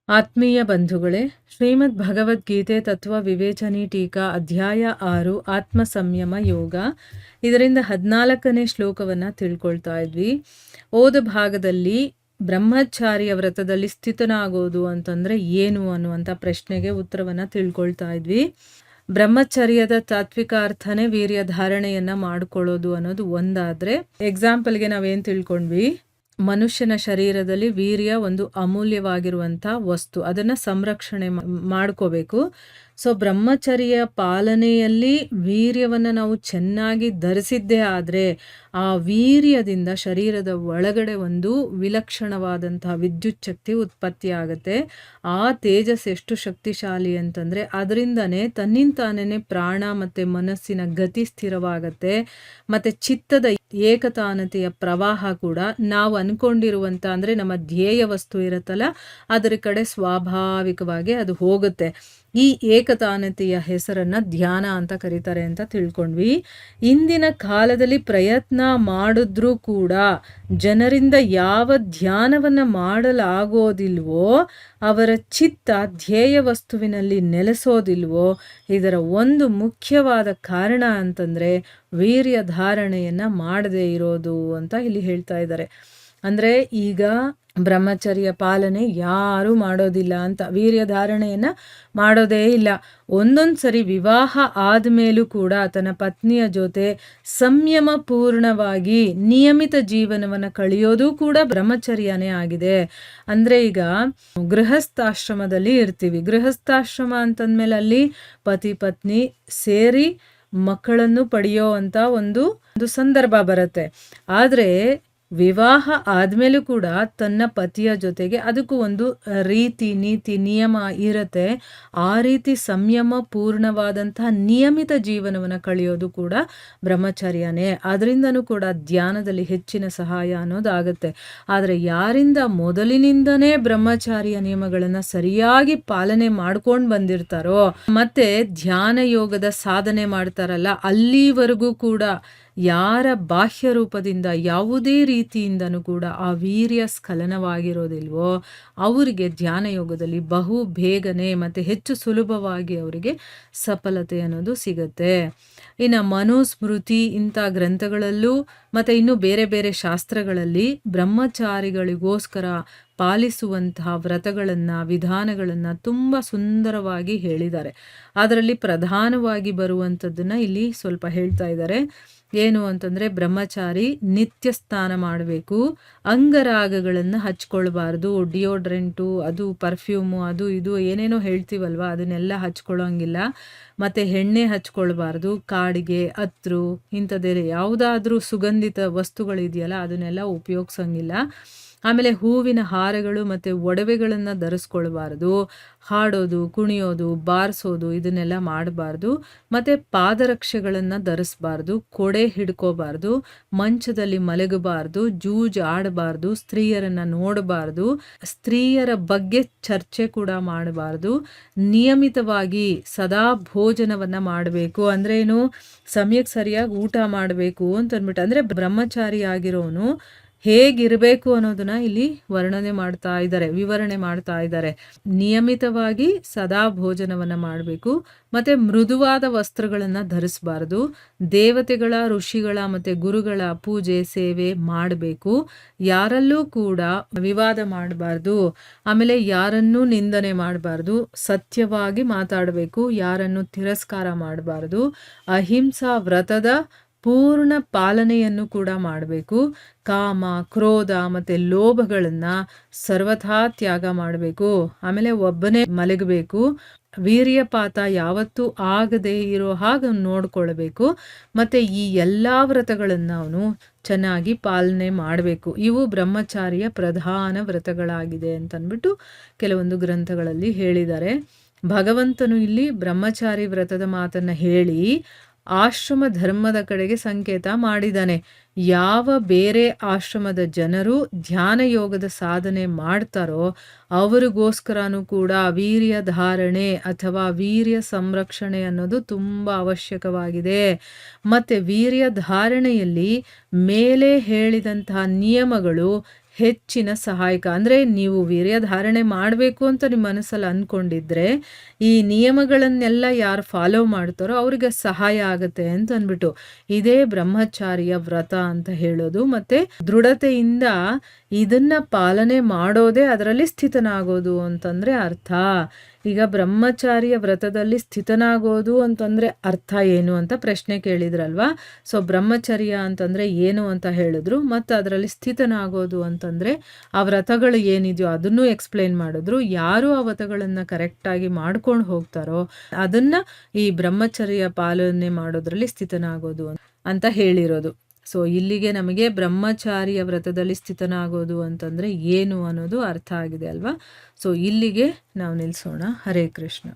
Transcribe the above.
ಆತ್ಮೀಯ ಬಂಧುಗಳೇ, ಶ್ರೀಮದ್ ಭಗವದ್ಗೀತೆ ತತ್ವ ವಿವೇಚನಿ ಟೀಕಾ ಅಧ್ಯಾಯ 6 ಆತ್ಮ ಸಂಯಮ ಯೋಗ. ಇದರಿಂದ 14ನೇ ಶ್ಲೋಕವನ್ನು ತಿಳ್ಕೊಳ್ತಾ ಇದ್ವಿ. ಓದ ಭಾಗದಲ್ಲಿ ಬ್ರಹ್ಮಚಾರಿಯ ವ್ರತದಲ್ಲಿ ಸ್ಥಿತನಾಗೋದು ಅಂತಂದ್ರೆ ಏನು ಅನ್ನುವಂಥ ಪ್ರಶ್ನೆಗೆ ಉತ್ತರವನ್ನು ತಿಳ್ಕೊಳ್ತಾ ಇದ್ವಿ. ಬ್ರಹ್ಮಚರ್ಯದ ತಾತ್ವಿಕ ಅರ್ಥನೇ ವೀರ್ಯ ಧಾರಣೆಯನ್ನ ಮಾಡ್ಕೊಳ್ಳೋದು ಅನ್ನೋದು ಒಂದಾದ್ರೆ, ಎಕ್ಸಾಂಪಲ್ಗೆ ನಾವೇನು ತಿಳ್ಕೊಂಡ್ವಿ, ಮನುಷ್ಯನ ಶರೀರದಲ್ಲಿ ವೀರ್ಯ ಒಂದು ಅಮೂಲ್ಯವಾಗಿರುವಂಥ ವಸ್ತು, ಅದನ್ನು ಸಂರಕ್ಷಣೆ ಮಾಡ್ಕೋಬೇಕು. ಸೊ ಬ್ರಹ್ಮಚರ್ಯ ಪಾಲನೆಯಲ್ಲಿ ವೀರ್ಯವನ್ನು ನಾವು ಚೆನ್ನಾಗಿ ಧರಿಸಿದ್ದೇ ಆದರೆ ಆ ವೀರ್ಯದಿಂದ ಶರೀರದ ಒಳಗಡೆ ಒಂದು ವಿಲಕ್ಷಣವಾದಂತಹ ವಿದ್ಯುತ್ ಶಕ್ತಿ ಉತ್ಪತ್ತಿ ಆಗುತ್ತೆ. ಆ ತೇಜಸ್ ಎಷ್ಟು ಶಕ್ತಿಶಾಲಿ ಅಂತಂದರೆ ಅದರಿಂದನೇ ತನ್ನಿಂತಾನೇ ಪ್ರಾಣ ಮತ್ತು ಮನಸ್ಸಿನ ಗತಿ ಸ್ಥಿರವಾಗತ್ತೆ. ಮತ್ತು ಚಿತ್ತದ ಏಕತಾನತೆಯ ಪ್ರವಾಹ ಕೂಡ ನಾವು ಅನ್ಕೊಂಡಿರುವಂಥ ಅಂದರೆ ನಮ್ಮ ಧ್ಯೇಯ ವಸ್ತು ಇರುತ್ತಲ್ಲ ಅದರ ಕಡೆ ಸ್ವಾಭಾವಿಕವಾಗಿ ಅದು ಹೋಗುತ್ತೆ. ಈ ಏಕತಾನತೆಯ ಹೆಸರನ್ನ ಧ್ಯಾನ ಅಂತ ಕರೀತಾರೆ ಅಂತ ತಿಳ್ಕೊಂಡ್ವಿ. ಇಂದಿನ ಕಾಲದಲ್ಲಿ ಪ್ರಯತ್ನ ಮಾಡಿದ್ರೂ ಕೂಡ ಜನರಿಂದ ಯಾವ ಧ್ಯಾನವನ್ನ ಮಾಡಲಾಗೋದಿಲ್ವೋ, ಅವರ ಚಿತ್ತ ಧ್ಯೇಯ ವಸ್ತುವಿನಲ್ಲಿ ನೆಲೆಸೋದಿಲ್ವೋ, ಇದರ ಒಂದು ಮುಖ್ಯವಾದ ಕಾರಣ ಅಂತಂದ್ರೆ ವೀರ್ಯ ಧಾರಣೆಯನ್ನ ಮಾಡದೇ ಇರೋದು ಅಂತ ಇಲ್ಲಿ ಹೇಳ್ತಾ ಇದ್ದಾರೆ. ಅಂದ್ರೆ ಈಗ ಬ್ರಹ್ಮಚರ್ಯ ಪಾಲನೆ ಯಾರೂ ಮಾಡೋದಿಲ್ಲ ಅಂತ, ವೀರ್ಯ ಧಾರಣೆಯನ್ನ ಮಾಡೋದೇ ಇಲ್ಲ. ಒಂದೊಂದು ಸರಿ ವಿವಾಹ ಆದಮೇಲೂ ಕೂಡ ತನ್ನ ಪತ್ನಿಯ ಜೊತೆ ಸಂಯಮ ಪೂರ್ಣವಾಗಿ ನಿಯಮಿತ ಜೀವನವನ್ನು ಕಳೆಯೋದು ಕೂಡ ಬ್ರಹ್ಮಚರ್ಯನೇ ಆಗಿದೆ. ಅಂದ್ರೆ ಈಗ ಗೃಹಸ್ಥಾಶ್ರಮದಲ್ಲಿ ಇರ್ತೀವಿ. ಗೃಹಸ್ಥಾಶ್ರಮ ಅಂತಂದ್ಮೇಲೆ ಅಲ್ಲಿ ಪತಿ ಪತ್ನಿ ಸೇರಿ ಮಕ್ಕಳನ್ನು ಪಡೆಯೋ ಅಂತ ಒಂದು ಸಂದರ್ಭ ಬರುತ್ತೆ. ಆದರೆ ವಿವಾಹ ಆದಮೇಲೂ ಕೂಡ ತನ್ನ ಪತಿಯ ಜೊತೆಗೆ ಅದಕ್ಕೂ ಒಂದು ರೀತಿ ನೀತಿ ನಿಯಮ ಇರುತ್ತೆ. ಆ ರೀತಿ ಸಂಯಮ ಪೂರ್ಣವಾದಂತಹ ನಿಯಮಿತ ಜೀವನವನ್ನು ಕಳೆಯೋದು ಕೂಡ ಬ್ರಹ್ಮಚರ್ಯನೇ. ಅದರಿಂದನೂ ಕೂಡ ಧ್ಯಾನದಲ್ಲಿ ಹೆಚ್ಚಿನ ಸಹಾಯ ಅನ್ನೋದಾಗುತ್ತೆ. ಆದರೆ ಯಾರಿಂದ ಮೊದಲಿನಿಂದನೇ ಬ್ರಹ್ಮಚಾರಿಯ ನಿಯಮಗಳನ್ನು ಸರಿಯಾಗಿ ಪಾಲನೆ ಮಾಡ್ಕೊಂಡು ಬಂದಿರ್ತಾರೋ ಮತ್ತೆ ಧ್ಯಾನ ಯೋಗದ ಸಾಧನೆ ಮಾಡ್ತಾರಲ್ಲ, ಅಲ್ಲಿವರೆಗೂ ಕೂಡ ಯಾರ ಬಾಹ್ಯ ರೂಪದಿಂದ ಯಾವುದೇ ರೀತಿಯಿಂದನೂ ಕೂಡ ಆ ವೀರ್ಯ ಸ್ಖಲನವಾಗಿರೋದಿಲ್ವೋ ಅವರಿಗೆ ಧ್ಯಾನ ಯೋಗದಲ್ಲಿ ಬಹು ಬೇಗನೆ ಮತ್ತು ಹೆಚ್ಚು ಸುಲಭವಾಗಿ ಅವರಿಗೆ ಸಫಲತೆ ಅನ್ನೋದು ಸಿಗತ್ತೆ. ಇನ್ನು ಮನುಸ್ಮೃತಿ ಇಂಥ ಗ್ರಂಥಗಳಲ್ಲೂ ಮತ್ತು ಇನ್ನು ಬೇರೆ ಬೇರೆ ಶಾಸ್ತ್ರಗಳಲ್ಲಿ ಬ್ರಹ್ಮಚಾರಿಗಳಿಗೋಸ್ಕರ ಪಾಲಿಸುವಂತಹ ವ್ರತಗಳನ್ನು ವಿಧಾನಗಳನ್ನು ತುಂಬ ಸುಂದರವಾಗಿ ಹೇಳಿದ್ದಾರೆ. ಅದರಲ್ಲಿ ಪ್ರಧಾನವಾಗಿ ಬರುವಂಥದ್ದನ್ನು ಇಲ್ಲಿ ಸ್ವಲ್ಪ ಹೇಳ್ತಾ ಇದ್ದಾರೆ. ಏನು ಅಂತಂದರೆ, ಬ್ರಹ್ಮಚಾರಿ ನಿತ್ಯ ಸ್ನಾನ ಮಾಡಬೇಕು, ಅಂಗರಾಗಗಳನ್ನು ಹಚ್ಕೊಳ್ಬಾರ್ದು, ಡಿಯೋಡ್ರೆಂಟು ಅದು ಪರ್ಫ್ಯೂಮು ಅದು ಇದು ಏನೇನೋ ಹೇಳ್ತೀವಲ್ವ ಅದನ್ನೆಲ್ಲ ಹಚ್ಕೊಳ್ಳೋಂಗಿಲ್ಲ. ಮತ್ತು ಎಣ್ಣೆ ಹಚ್ಕೊಳ್ಬಾರ್ದು, ಕಾಡಿಗೆ ಅತ್ರು ಇಂಥದ್ದೇ ಯಾವುದಾದ್ರೂ ಸುಗಂಧಿತ ವಸ್ತುಗಳಿದೆಯಲ್ಲ ಅದನ್ನೆಲ್ಲ ಉಪಯೋಗಿಸೋಂಗಿಲ್ಲ. ಆಮೇಲೆ ಹೂವಿನ ಹಾರಗಳು ಮತ್ತು ಒಡವೆಗಳನ್ನು ಧರಿಸ್ಕೊಳ್ಬಾರ್ದು, ಹಾಡೋದು ಕುಣಿಯೋದು ಬಾರಿಸೋದು ಇದನ್ನೆಲ್ಲ ಮಾಡಬಾರ್ದು. ಮತ್ತು ಪಾದರಕ್ಷೆಗಳನ್ನು ಧರಿಸ್ಬಾರ್ದು, ಕೊಡೆ ಹಿಡ್ಕೋಬಾರ್ದು, ಮಂಚದಲ್ಲಿ ಮಲಗಬಾರ್ದು, ಜೂಜು ಆಡಬಾರ್ದು, ಸ್ತ್ರೀಯರನ್ನು ನೋಡಬಾರ್ದು, ಸ್ತ್ರೀಯರ ಬಗ್ಗೆ ಚರ್ಚೆ ಕೂಡ ಮಾಡಬಾರ್ದು, ನಿಯಮಿತವಾಗಿ ಸದಾ ಭೋಜನವನ್ನು ಮಾಡಬೇಕು. ಅಂದ್ರೆ ಏನು, ಸಮಯಕ್ಕೆ ಸರಿಯಾಗಿ ಊಟ ಮಾಡಬೇಕು ಅಂತ ಅಂದ್ಬಿಟ್ಟು, ಅಂದರೆ ಬ್ರಹ್ಮಚಾರಿ ಆಗಿರೋನು ಹೇಗಿರಬೇಕು ಅನ್ನೋದನ್ನ ಇಲ್ಲಿ ವಿವರಣೆ ಮಾಡ್ತಾ ಇದ್ದಾರೆ. ನಿಯಮಿತವಾಗಿ ಸದಾ ಭೋಜನವನ್ನು ಮಾಡಬೇಕು, ಮತ್ತೆ ಮೃದುವಾದ ವಸ್ತ್ರಗಳನ್ನು ಧರಿಸಬಾರ್ದು, ದೇವತೆಗಳ ಋಷಿಗಳ ಮತ್ತು ಗುರುಗಳ ಪೂಜೆ ಸೇವೆ ಮಾಡಬೇಕು, ಯಾರಲ್ಲೂ ಕೂಡ ವಿವಾದ ಮಾಡಬಾರ್ದು, ಆಮೇಲೆ ಯಾರನ್ನೂ ನಿಂದನೆ ಮಾಡಬಾರ್ದು, ಸತ್ಯವಾಗಿ ಮಾತಾಡಬೇಕು, ಯಾರನ್ನು ತಿರಸ್ಕಾರ ಮಾಡಬಾರ್ದು, ಅಹಿಂಸಾ ವ್ರತದ ಪೂರ್ಣ ಪಾಲನೆಯನ್ನು ಕೂಡ ಮಾಡಬೇಕು, ಕಾಮ ಕ್ರೋಧ ಮತ್ತು ಲೋಭಗಳನ್ನು ಸರ್ವಥಾ ತ್ಯಾಗ ಮಾಡಬೇಕು, ಆಮೇಲೆ ಒಬ್ಬನೇ ಮಲಗಬೇಕು, ವೀರ್ಯಪಾತ ಯಾವತ್ತೂ ಆಗದೇ ಇರೋ ಹಾಗೆ ನೋಡ್ಕೊಳ್ಬೇಕು, ಮತ್ತು ಈ ಎಲ್ಲ ವ್ರತಗಳನ್ನು ಅವನು ಚೆನ್ನಾಗಿ ಪಾಲನೆ ಮಾಡಬೇಕು. ಇವು ಬ್ರಹ್ಮಚಾರಿಯ ಪ್ರಧಾನ ವ್ರತಗಳಾಗಿದೆ ಅಂತಂದ್ಬಿಟ್ಟು ಕೆಲವೊಂದು ಗ್ರಂಥಗಳಲ್ಲಿ ಹೇಳಿದ್ದಾರೆ. ಭಗವಂತನು ಇಲ್ಲಿ ಬ್ರಹ್ಮಚಾರಿ ವ್ರತದ ಮಾತನ್ನು ಹೇಳಿ ಆಶ್ರಮ ಧರ್ಮದ ಕಡೆಗೆ ಸಂಕೇತ ಮಾಡಿದ್ದಾನೆ. ಯಾವ ಬೇರೆ ಆಶ್ರಮದ ಜನರು ಧ್ಯಾನ ಯೋಗದ ಸಾಧನೆ ಮಾಡ್ತಾರೋ ಅವರಿಗೋಸ್ಕರನೂ ಕೂಡ ವೀರ್ಯ ಧಾರಣೆ ಅಥವಾ ವೀರ್ಯ ಸಂರಕ್ಷಣೆ ಅನ್ನೋದು ತುಂಬ ಅವಶ್ಯಕವಾಗಿದೆ. ಮತ್ತು ವೀರ್ಯ ಧಾರಣೆಯಲ್ಲಿ ಮೇಲೆ ಹೇಳಿದಂತಹ ನಿಯಮಗಳು ಹೆಚ್ಚಿನ ಸಹಾಯಕ. ಅಂದರೆ ನೀವು ವೀರ್ಯ ಧಾರಣೆ ಮಾಡಬೇಕು ಅಂತ ನಿಮ್ಮ ಮನಸ್ಸಲ್ಲಿ ಅಂದ್ಕೊಂಡಿದ್ರೆ ಈ ನಿಯಮಗಳನ್ನೆಲ್ಲ ಯಾರು ಫಾಲೋ ಮಾಡ್ತಾರೋ ಅವರಿಗೆ ಸಹಾಯ ಆಗುತ್ತೆ ಅಂತ ಅಂದ್ಬಿಟ್ಟು ಇದೇ ಬ್ರಹ್ಮಚಾರಿಯ ವ್ರತ ಅಂತ ಹೇಳೋದು. ಮತ್ತು ದೃಢತೆಯಿಂದ ಇದನ್ನ ಪಾಲನೆ ಮಾಡೋದೇ ಅದರಲ್ಲಿ ಸ್ಥಿತನಾಗೋದು ಅಂತಂದರೆ ಅರ್ಥ. ಈಗ ಬ್ರಹ್ಮಚಾರಿಯ ವ್ರತದಲ್ಲಿ ಸ್ಥಿತನಾಗೋದು ಅಂತಂದರೆ ಅರ್ಥ ಏನು ಅಂತ ಪ್ರಶ್ನೆ ಕೇಳಿದ್ರಲ್ವಾ. ಸೊ ಬ್ರಹ್ಮಚರ್ಯ ಅಂತಂದರೆ ಏನು ಅಂತ ಹೇಳಿದ್ರು, ಮತ್ತು ಅದರಲ್ಲಿ ಸ್ಥಿತನಾಗೋದು ಅಂತಂದರೆ ಆ ವ್ರತಗಳು ಏನಿದೆಯೋ ಅದನ್ನು ಎಕ್ಸ್ಪ್ಲೇನ್ ಮಾಡಿದ್ರು. ಯಾರು ಆ ವ್ರತಗಳನ್ನು ಕರೆಕ್ಟಾಗಿ ಮಾಡ್ಕೊಂಡು ಹೋಗ್ತಾರೋ ಅದನ್ನು ಈ ಬ್ರಹ್ಮಚರ್ಯ ಪಾಲನೆ ಮಾಡೋದ್ರಲ್ಲಿ ಸ್ಥಿತನಾಗೋದು ಅಂತ ಹೇಳಿರೋದು. ಸೊ ಇಲ್ಲಿಗೆ ನಮಗೆ ಬ್ರಹ್ಮಚಾರಿಯ ವ್ರತದಲ್ಲಿ ಸ್ಥಿತನಾಗೋದು ಅಂತಂದರೆ ಏನು ಅನ್ನೋದು ಅರ್ಥ ಆಗಿದೆ ಅಲ್ವಾ. ಸೊ ಇಲ್ಲಿಗೆ ನಾವು ನಿಲ್ಲಿಸೋಣ. ಹರೇ ಕೃಷ್ಣ.